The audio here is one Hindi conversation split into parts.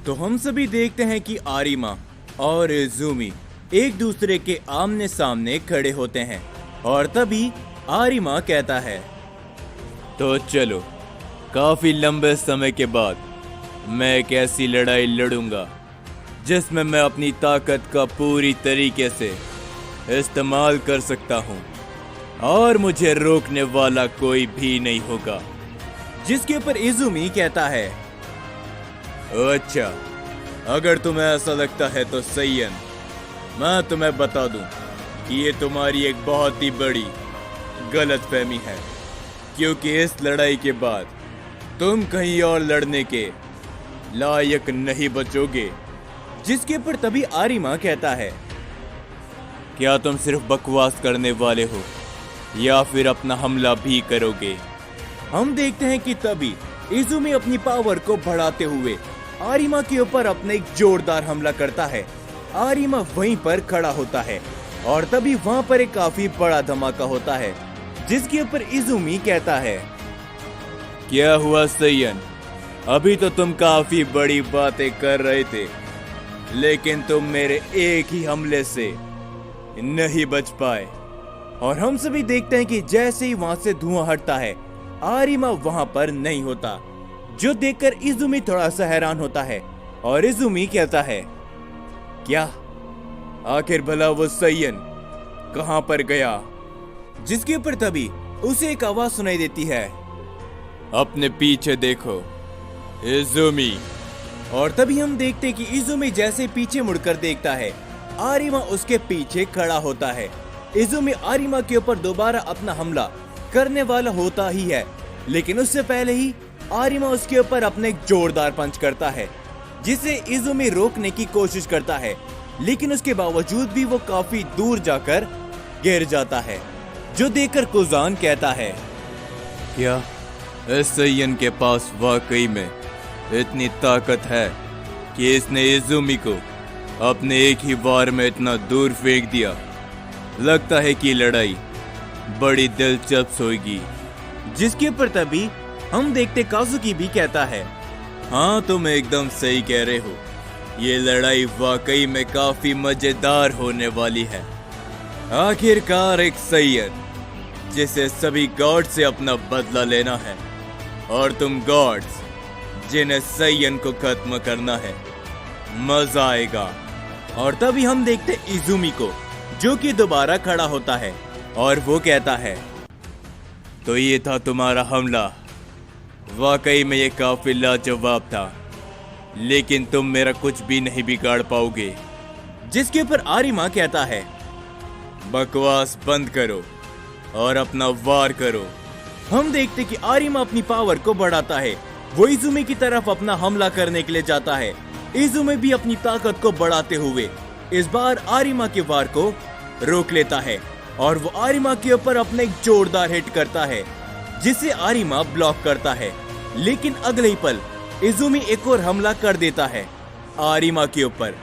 तो हम सभी देखते हैं कि आरिमा और इज़ुमी एक दूसरे के आमने सामने खड़े होते हैं और तभी आरिमा कहता है, तो चलो, काफी लंबे समय के बाद मैं एक ऐसी लड़ाई लड़ूंगा जिसमें मैं अपनी ताकत का पूरी तरीके से इस्तेमाल कर सकता हूं और मुझे रोकने वाला कोई भी नहीं होगा। जिसके ऊपर इज़ुमी कहता है, अच्छा, अगर तुम्हें ऐसा लगता है तो सैयन, मैं तुम्हें बता दूं कि ये तुम्हारी एक बहुत ही बड़ी गलतफहमी है, क्योंकि इस लड़ाई के बाद तुम कहीं और लड़ने के लायक नहीं बचोगे। जिसके ऊपर तभी आरिमा कहता है, क्या तुम सिर्फ बकवास करने वाले हो या फिर अपना हमला भी करोगे? हम देखते हैं कि तभी इज़ुमी अपनी पावर को बढ़ाते हुए आरिमा के ऊपर अपने एक जोरदार हमला करता है। आरिमा वहीं पर खड़ा होता है और तभी वहां पर एक काफी बड़ा धमाका होता है। जिसके ऊपर इज़ुमी कहता है, क्या हुआ सैयन? अभी तो तुम काफी बड़ी बातें कर रहे थे, लेकिन तुम मेरे एक ही हमले से नहीं बच पाए। और हम सभी देखते हैं कि जैसे ही वहां से धुआं हटता है, आरिमा वहां पर नहीं होता, जो देखकर इज़ुमी थोड़ा सा हैरान होता है। और इज़ुमी कहता है, क्या आखिर भला वो सैयन कहां पर गया? जिसके ऊपर तभी उसे एक आवाज सुनाई देती है, अपने पीछे देखो इज़ुमी। और तभी हम देखते कि इज़ुमी जैसे पीछे मुड़कर देखता है, आरिमा उसके पीछे खड़ा होता है। इज़ुमी आरिमा के ऊपर दोबारा अपना हमला करने वाला होता ही है, लेकिन उससे पहले ही आरिमा उसके ऊपर अपने एक जोरदार पंच करता है, जिसे इज़ुमी रोकने की कोशिश करता है, लेकिन उसके बावजूद भी वो काफी दूर जाकर गिर जाता है। जो देखकर कुजान कहता है, क्या इस सैयन के पास वाकई में इतनी ताकत है कि इसने इज़ुमी को अपने एक ही वार में इतना दूर फेंक दिया? लगता है कि लड़ाई बड़ी दिलचस्प होगी। जिसके ऊपर तभी हम देखते काजुकी भी कहता है, हाँ, तुम एकदम सही कह रहे हो, ये लड़ाई वाकई में काफी मजेदार होने वाली है। आखिरकार एक सैयन जिसे सभी गॉड से अपना बदला लेना है, और तुम गॉड्स जिन्हें सैयन को खत्म करना है। मजा आएगा। और तभी हम देखते इज़ुमी को, जो कि दोबारा खड़ा होता है और वो कहता है, तो ये था तुम्हारा हमला। वाकई में ये काफी लाजवाब था, लेकिन तुम मेरा कुछ भी नहीं बिगाड़ पाओगे। जिसके ऊपर आरिमा कहता है, बकवास बंद करो और अपना वार करो। हम देखते कि आरिमा अपनी पावर को बढ़ाता है। वो इज़ुमी की तरफ अपना हमला करने के लिए जाता है। इज़ुमी भी अपनी ताकत को बढ़ाते हुए इस बार आरिमा के वार को रोक लेता है और वो आरिमा के ऊपर अपने एक जोरदार हिट करता है, जिसे आरिमा ब्लॉक करता है। लेकिन अगले ही पल इज़ुमी एक और हमला कर देता है आरिमा के ऊपर।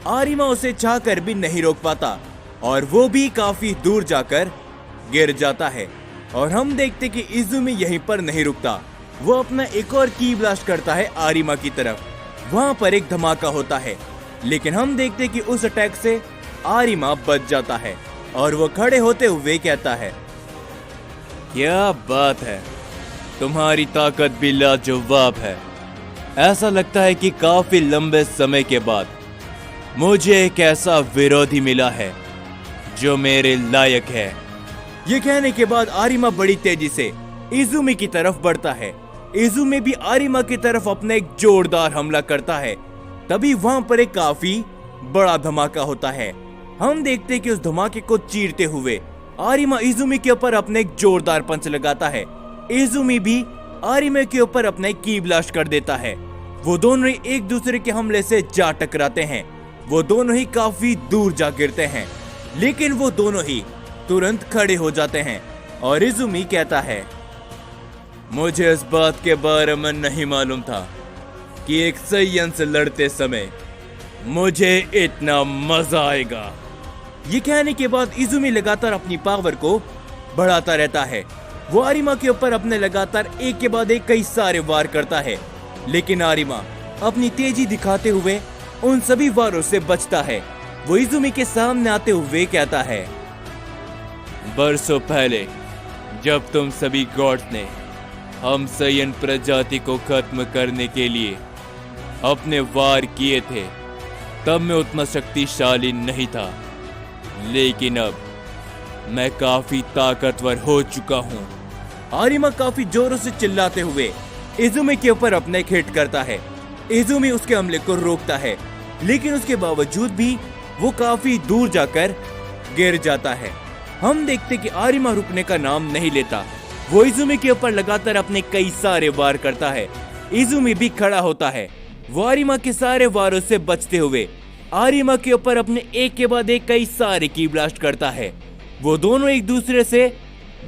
आरिमा उसे चाहकर भी नहीं रोक पाता और वो भी काफी दूर जाकर गिर जाता है। और हम देखते कि इज़ुमी यहीं पर नहीं रुकता, वो अपना एक और की ब्लास्ट करता है आरिमा की तरफ। वहां पर एक धमाका होता है, लेकिन हम देखते कि उस अटैक से आरिमा बच जाता है और वो खड़े होते हुए कहता है, क्या बात है, तुम्हारी ताकत भी लाजवाब है। ऐसा लगता है कि काफी लंबे समय के बाद मुझे एक ऐसा विरोधी मिला है जो मेरे लायक है। ये कहने के बाद आरिमा बड़ी तेजी से इज़ुमी की तरफ बढ़ता है। इज़ुमी भी आरिमा की तरफ अपना एक जोरदार हमला करता है। तभी वहां पर एक काफी बड़ा धमाका होता है। हम देखते कि उस धमाके को चीरते हुए आरिमा इज़ुमी के ऊपर अपने एक जोरदार पंच लगाता है। इज़ुमी भी आरिमा के ऊपर अपने की ब्लास्ट कर देता है। वो दोनों ही एक दूसरे के हमले से जा टकराते हैं। वो दोनों ही काफी दूर जा गिरते हैं, लेकिन वो दोनों ही तुरंत खड़े हो जाते हैं। और इज़ुमी कहता है, मुझे इस बात के बारे में नहीं मालूम था कि एक सैयन से लड़ते समय मुझे इतना मजा आएगा। ये कहने के बाद इज़ुमी लगातार अपनी पावर को बढ़ाता रहता है। वो आरिमा के ऊपर अपने लगातार एक के बाद एक कई सारे वार करता है, लेकिन आरिमा अपनी तेजी दिखाते हुए उन सभी वारों से बचता है। वो इजुमी के सामने आते हुए कहता है, बरसों पहले जब तुम सभी गॉड्स ने हम सैयन प्रजाति को खत्म करने के लिए अपने वार किए थे, तब मैं उतना शक्तिशाली नहीं था, लेकिन अब मैं काफी ताकतवर हो चुका हूँ। आरिमा काफी जोरों से चिल्लाते हुए इजुमी के ऊपर अपना एक हिट करता है। इजुमी उसके हमले को रोकता है, लेकिन उसके बावजूद भी वो काफी दूर जाकर गिर जाता है। हम देखते कि आरिमा रुकने का नाम नहीं लेता। वो इजुमी के ऊपर लगातार अपने कई सारे वार करता है। इजुमी भी खड़ा होता है। वो आरिमा के सारे वारों से बचते हुए आरिमा के ऊपर अपने एक के बाद एक कई सारे की ब्लास्ट करता है। वो दोनों एक दूसरे से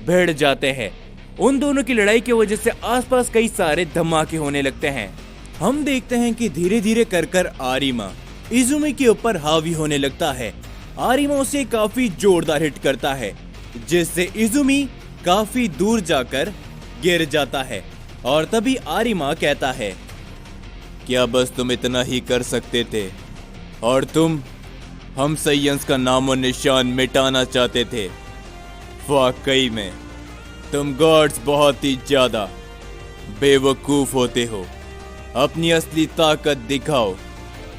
भिड़ जाते हैं। उन दोनों की लड़ाई की वजह से आसपास कई सारे धमाके होने लगते हैं। हम देखते हैं कि धीरे धीरे कर आरिमा इजुमी के ऊपर हावी होने लगता है। आरिमा उसे काफी जोरदार हिट करता है, जिससे इजुमी काफी दूर जाकर गिर जाता है। और तभी आरिमा कहता है, क्या बस तुम इतना ही कर सकते थे और तुम हम सैयंस का नामो निशान मिटाना चाहते थे? वाकई में तुम गॉड्स बहुत ही ज्यादा बेवकूफ होते हो। अपनी असली ताकत दिखाओ,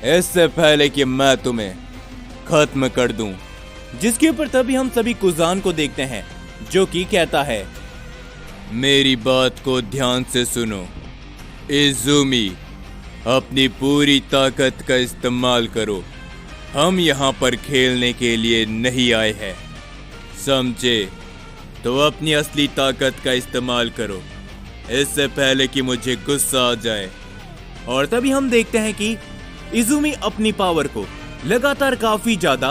इससे पहले कि मैं तुम्हें खत्म कर दूं। जिसके ऊपर तभी हम सभी कुजान को देखते हैं, जो कि कहता है, मेरी बात को ध्यान से सुनो इजुमी, अपनी पूरी ताकत का इस्तेमाल करो। हम यहाँ पर खेलने के लिए नहीं आए हैं, समझे? तो अपनी असली ताकत का इस्तेमाल करो, इससे पहले कि मुझे गुस्सा आ जाए। और तभी हम देखते हैं कि इजुमी अपनी पावर को लगातार काफी ज्यादा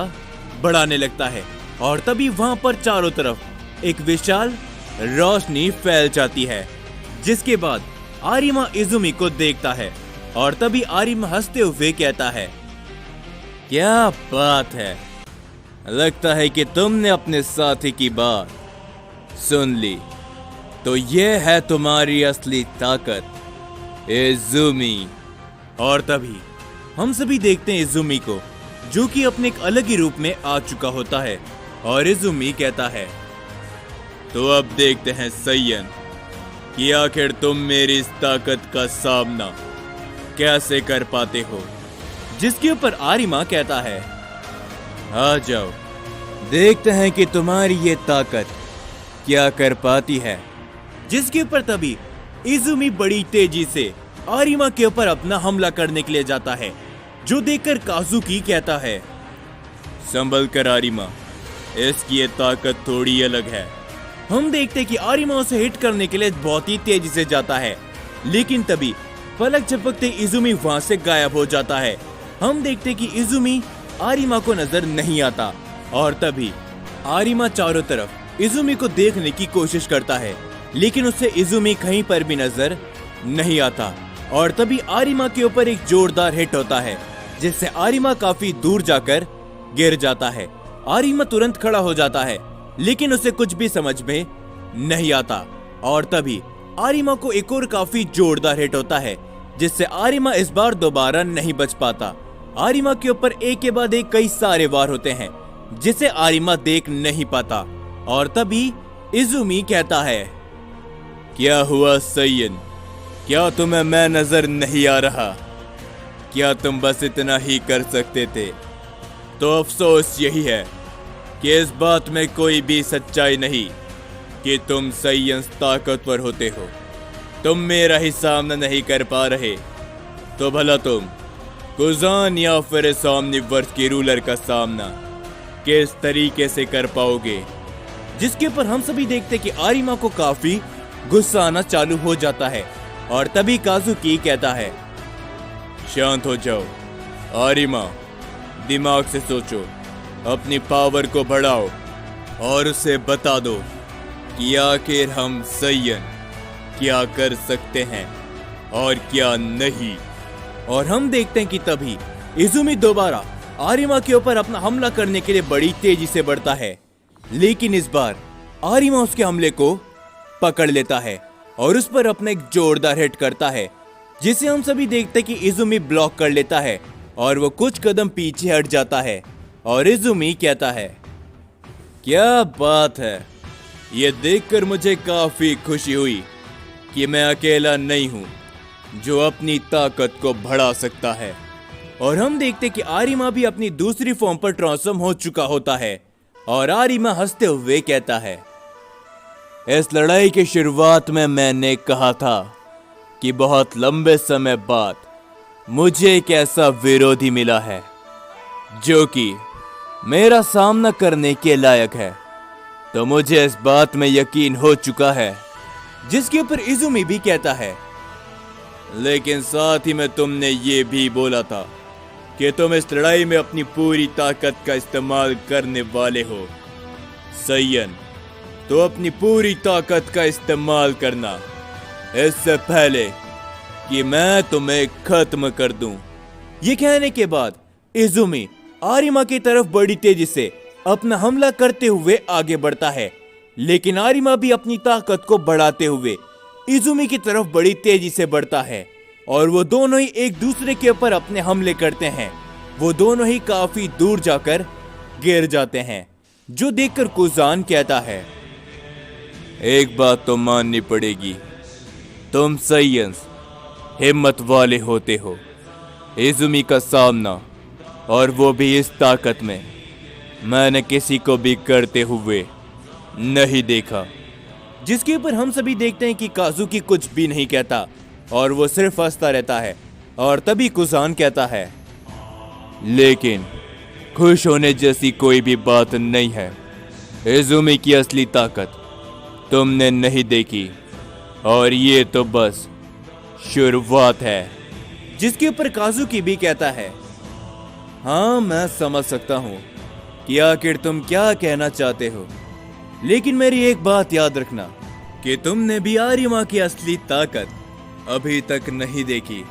बढ़ाने लगता है। और तभी वहां पर चारों तरफ एक विशाल रोशनी फैल जाती है। जिसके बाद आरिमा इजुमी को देखता है और तभी आरिमा हंसते हुए कहता है, क्या बात है, लगता है कि तुमने अपने साथी की बात सुन ली। तो ये है तुम्हारी असली ताकत इजुमी। और तभी हम सभी देखते हैं इजुमी को, जो कि अपने एक अलग ही रूप में आ चुका होता है। और इजुमी कहता है, तो अब देखते हैं सैयन कि आखिर तुम मेरी इस ताकत का सामना कैसे कर पाते हो। जिसके ऊपर आरिमा कहता है, आ जाओ, देखते हैं कि तुम्हारी ये ताकत क्या कर पाती है। जिसके ऊपर तभी इजुमी बड़ी तेजी से आरिमा के ऊपर अपना हमला करने के लिए जाता है, जो देखकर काजुकी कहता है, संभल कर आरिमा, इसकी ये ताकत थोड़ी अलग है। हम देखते हैं कि आरिमा उसे हिट करने के लिए बहुत ही तेजी से जाता है, लेकिन तभी पलक झपकते इजुमी वहां से गायब हो जाता है। हम देखते हैं कि इजुमी आरिमा को नजर नहीं आता। और तभी आरिमा चारों तरफ इजुमी को देखने की कोशिश करता है, लेकिन उससे इजुमी कहीं पर भी नजर नहीं आता। और तभी आरिमा के ऊपर एक जोरदार हिट होता है, जिससे आरिमा काफी दूर जाकर गिर जाता है। आरिमा तुरंत खड़ा हो जाता है, लेकिन उसे कुछ भी समझ में नहीं आता। और तभी आरिमा को एक और काफी जोरदार हिट होता है, जिससे आरिमा इस बार दोबारा नहीं बच पाता। आरिमा के ऊपर एक के बाद एक कई सारे वार होते हैं, जिसे आरिमा देख नहीं पाता। और तभी इजुमी कहता है, क्या हुआ सैयन, क्या तुम्हें मैं नजर नहीं आ रहा? क्या तुम बस इतना ही कर सकते थे? तो अफसोस यही है कि इस बात में कोई भी सच्चाई नहीं कि तुम सैयंस ताकतवर होते हो। तुम मेरा ही सामना नहीं कर पा रहे, तो भला तुम कुजान या फिर इस ओमनिवर्स के रूलर का सामना किस तरीके से कर पाओगे? जिसके पर हम सभी देखते कि आरिमा को काफी गुस्सा आना चालू हो जाता है। और तभी काजुकी कहता है, शांत हो जाओ आरिमा, दिमाग से सोचो, अपनी पावर को बढ़ाओ और उसे बता दो कि आखिर हम सैयन क्या कर सकते हैं और क्या नहीं। और हम देखते हैं कि तभी इजुमी दोबारा आरिमा के ऊपर अपना हमला करने के लिए बड़ी तेजी से बढ़ता है, लेकिन इस बार आरिमा उसके हमले को पकड़ लेता है और उस पर अपना एक जोरदार हिट करता है, जिसे हम सभी देखते कि इजुमी ब्लॉक कर लेता है और वो कुछ कदम पीछे हट जाता है और इजुमी कहता है, क्या बात है, ये देखकर मुझे काफी खुशी हुई कि मैं अकेला नहीं हूँ जो अपनी ताकत को बढ़ा सकता है। और हम देखते कि आरिमा भी अपनी दूसरी फॉर्म पर ट्रांसफॉर्म हो चुका होता है और आरिमा हंसते हुए कहता है, इस लड़ाई की शुरुआत में मैंने कहा था कि बहुत लंबे समय बाद मुझे एक ऐसा विरोधी मिला है जो कि मेरा सामना करने के लायक है, तो मुझे इस बात में यकीन हो चुका है। जिसके ऊपर इजुमी भी कहता है, लेकिन साथ ही में तुमने ये भी बोला था कि तुम इस लड़ाई में अपनी पूरी ताकत का इस्तेमाल करने वाले हो। सैयन, तो अपनी पूरी ताकत का इस्तेमाल करना इससे पहले कि मैं तुम्हें खत्म कर दूं। ये कहने के बाद इजुमी आरिमा की तरफ बड़ी तेजी से अपना हमला करते हुए आगे बढ़ता है, लेकिन आरिमा भी अपनी ताकत को बढ़ाते हुए इजुमी की तरफ बड़ी तेजी से बढ़ता है और वो दोनों ही एक दूसरे के ऊपर अपने हमले करते हैं। वो दोनों ही काफी दूर जाकर गिर जाते हैं, जो देखकर कुजान कहता है, एक बात तो माननी पड़ेगी, तुम सैयंस हिम्मत वाले होते हो। इजुमी का सामना, और वो भी इस ताकत में, मैंने किसी को भी करते हुए नहीं देखा। जिसके ऊपर हम सभी देखते हैं कि काजुकी कुछ भी नहीं कहता और वो सिर्फ हंसता रहता है। और तभी कुजान कहता है, लेकिन खुश होने जैसी कोई भी बात नहीं है। इजुमी की असली ताकत तुमने नहीं देखी और ये तो बस शुरुआत है। जिसके ऊपर काजुकी भी कहता है, हाँ मैं समझ सकता हूँ कि आखिर तुम क्या कहना चाहते हो, लेकिन मेरी एक बात याद रखना कि तुमने भी आरिमा की असली ताकत अभी तक नहीं देखी।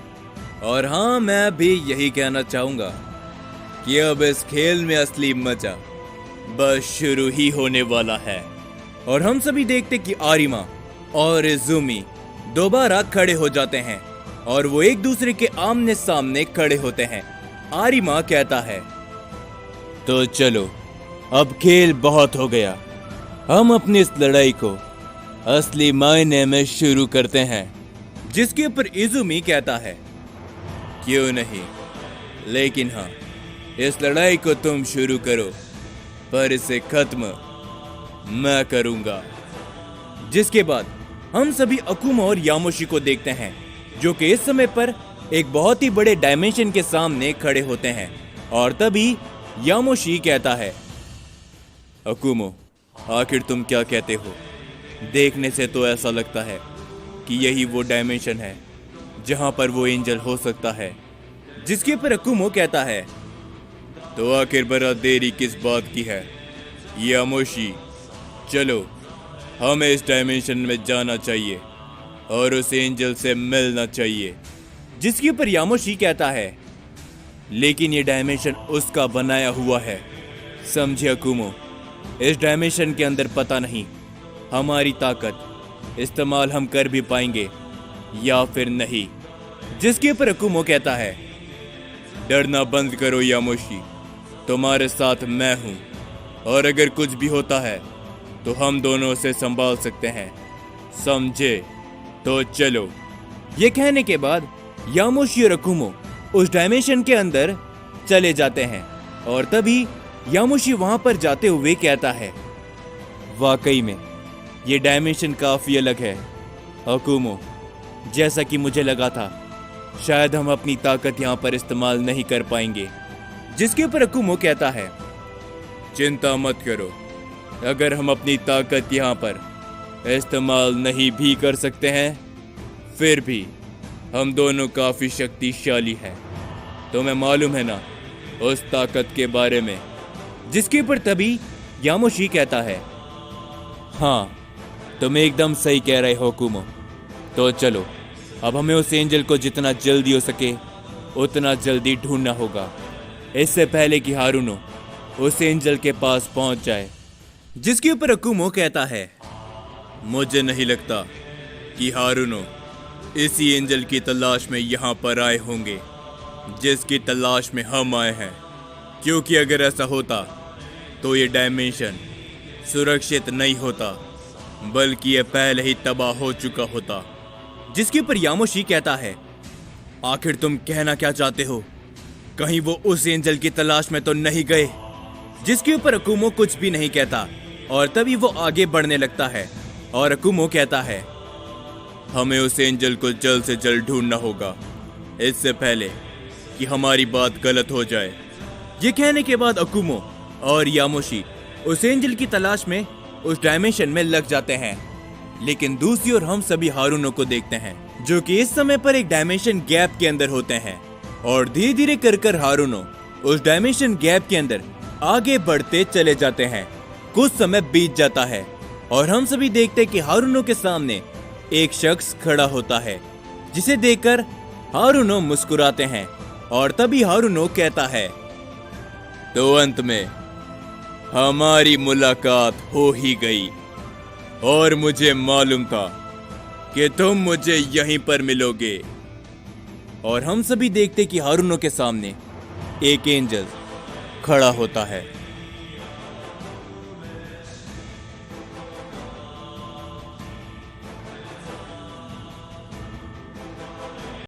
और हाँ, मैं भी यही कहना चाहूंगा कि अब इस खेल में असली मजा बस शुरू ही होने वाला है। और हम सभी देखते कि आरिमा और इजुमी दोबारा खड़े हो जाते हैं और वो एक दूसरे के आमने सामने खड़े होते हैं। आरिमा कहता है, तो चलो अब खेल बहुत हो गया, हम अपनी इस लड़ाई को असली मायने में शुरू करते हैं। जिसके ऊपर इजुमी कहता है, क्यों नहीं, लेकिन हाँ, इस लड़ाई को तुम शुरू करो, पर इसे खत्म मैं करूंगा। जिसके बाद हम सभी अकुमा और यामोशी को देखते हैं, जो कि इस समय पर एक बहुत ही बड़े डायमेंशन के सामने खड़े होते हैं। और तभी यामोशी कहता है, अकुमो, आखिर तुम क्या कहते हो? देखने से तो ऐसा लगता है कि यही वो डायमेंशन है जहां पर वो एंजल हो सकता है। जिसके पर अकुमो कहता है, तो आखिर बड़ा देरी किस बात की है यामोशी, चलो हमें इस डायमेंशन में जाना चाहिए और उस एंजल से मिलना चाहिए। जिसके ऊपर यामोशी कहता है, लेकिन ये डायमेंशन उसका बनाया हुआ है, समझे अकुमो, इस डायमेंशन के अंदर पता नहीं हमारी ताकत इस्तेमाल हम कर भी पाएंगे या फिर नहीं। जिसके ऊपर अकुमो कहता है, डरना बंद करो यामोशी, तुम्हारे साथ मैं हूं और अगर कुछ भी होता है तो हम दोनों से संभाल सकते हैं, समझे? तो चलो। ये कहने के बाद यामोशी और अकुमो उस डायमेंशन के अंदर चले जाते हैं और तभी यामोशी वहां पर जाते हुए कहता है, वाकई में ये डायमेंशन काफी अलग है अकुमो, जैसा कि मुझे लगा था शायद हम अपनी ताकत यहाँ पर इस्तेमाल नहीं कर पाएंगे। जिसके ऊपर अकुमो कहता है, चिंता मत करो, अगर हम अपनी ताकत यहाँ पर इस्तेमाल नहीं भी कर सकते हैं फिर भी हम दोनों काफी शक्तिशाली हैं, तुम्हें मालूम है ना उस ताकत के बारे में। जिसके ऊपर तभी यामोशी कहता है, हाँ तुम एकदम सही कह रहे हो कुमो, तो चलो अब हमें उस एंजल को जितना जल्दी हो सके उतना जल्दी ढूंढना होगा, इससे पहले कि हारुनो उस एंजल के पास पहुंच जाए। जिसके ऊपर अकुमो कहता है, मुझे नहीं लगता कि हारुनो इसी एंजल की तलाश में यहाँ पर आए होंगे जिसकी तलाश में हम आए हैं, क्योंकि अगर ऐसा होता तो ये डायमेंशन सुरक्षित नहीं होता, बल्कि ये पहले ही तबाह हो चुका होता। जिसके ऊपर यामोशी कहता है, आखिर तुम कहना क्या चाहते हो? कहीं वो उस एंजल की तलाश में तो नहीं गए? जिसके ऊपर अकुमो कुछ भी नहीं कहता और तभी वो आगे बढ़ने लगता है और अकुमो कहता है, हमें उस एंजल को जल्द से जल्द ढूंढना होगा, इससे पहले कि हमारी बात गलत हो जाए। ये कहने के बाद अकुमो और यामोशी उस एंजल की तलाश में उस डायमेंशन में लग जाते हैं। लेकिन दूसरी ओर हम सभी हारुनो को देखते हैं, जो कि इस समय पर एक डायमेंशन गैप के अंदर होते हैं और धीरे धीरे कर हारुनो उस डायमेंशन गैप के अंदर आगे बढ़ते चले जाते हैं। कुछ समय बीत जाता है और हम सभी देखते हैं कि हारुनो के सामने एक शख्स खड़ा होता है, जिसे देखकर हारुनो मुस्कुराते हैं और तभी हारुनो कहता है, तो अंत में हमारी मुलाकात हो ही गई और मुझे मालूम था कि तुम मुझे यहीं पर मिलोगे। और हम सभी देखते कि हारुनो के सामने एक एंजल खड़ा होता है।